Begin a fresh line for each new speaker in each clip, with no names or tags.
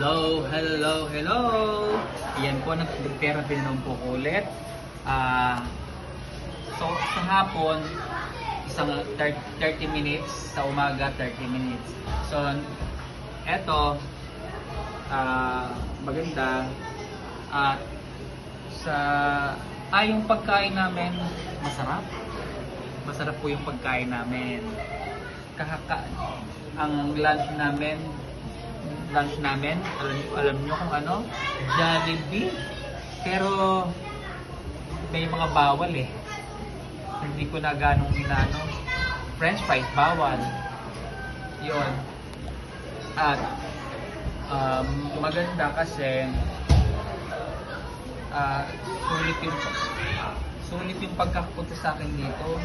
Hello, hello, hello! Yan po, nag-therapy naman po ko ulit. So, sa hapon, isang 30 minutes, sa umaga 30 minutes. So, eto, maganda. At yung pagkain namin, masarap. Masarap po yung pagkain namin. Ang lunch namin, alam nyo kung ano? Jollibee. Pero may mga bawal eh. Hindi ko na ganong inano. French fries, bawal. Yun. At maganda kasi sulit yung pagkakapunta sa akin dito.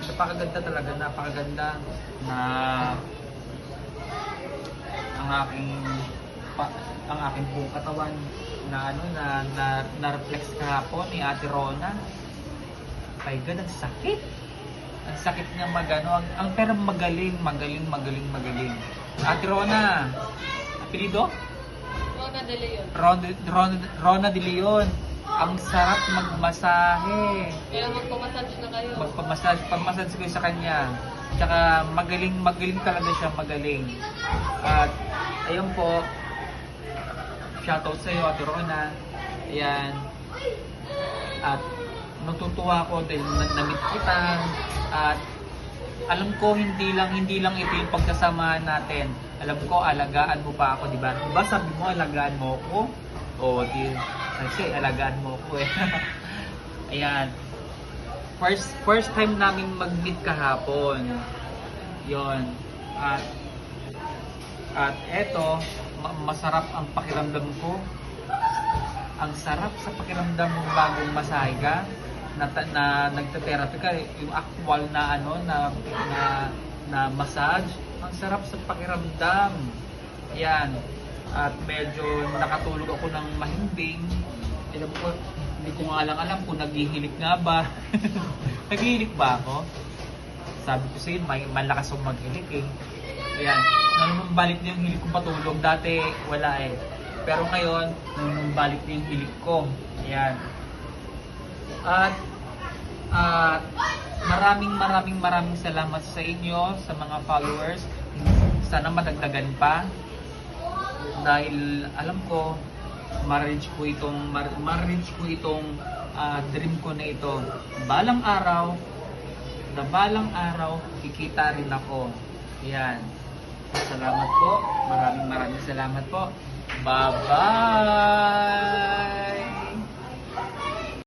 Napakaganda talaga, napakaganda na ang aking buong katawan na reflex kahapon ni Ate Rona. My God, ang sakit. Ang sakit niya pero magaling. Ate Rona, apelido?
Rona de Leon.
Rona de Leon. Ang sarap magmasahe.
Kaya magpamassage na kayo.
Pagmassage ko sa kanya. Tsaka magaling talaga siya, magaling. At ayun po, shoutout sa iyo, Ate Rona. Ayan. At natutuwa ako dahil na-meet kita. At alam ko hindi lang ito yung pagkasamahan natin. Alam ko alagaan mo pa ako, di ba? Diba sabi mo alagaan mo ako? O kasi alagaan mo ako eh. Ayan. First time namin mag-meet kahapon. Yon. At eto, masarap ang pakiramdam ko. Ang sarap sa pakiramdam ng bagong masahe ka na nagte-therapy ka, yung actual na na massage. Ang sarap sa pakiramdam. Yan. At medyo nakatulog ako ng mahimbing. Hindi ko nga alam kung naghihilik nga ba. Naghihilik ba ako? Sabi ko sa'yo, malakas akong maghilik eh. Ayan, nanunumbalik na yung hilik ko patulog. Dati wala eh. Pero ngayon, nanunumbalik na yung hilik ko. Ayan. At maraming salamat sa inyo, sa mga followers. Sana madagdagan pa. Dahil alam ko, ma-reach ko itong dream ko na ito. Balang araw, kikita rin ako. Yan. Salamat po. Maraming salamat po. Bye-bye!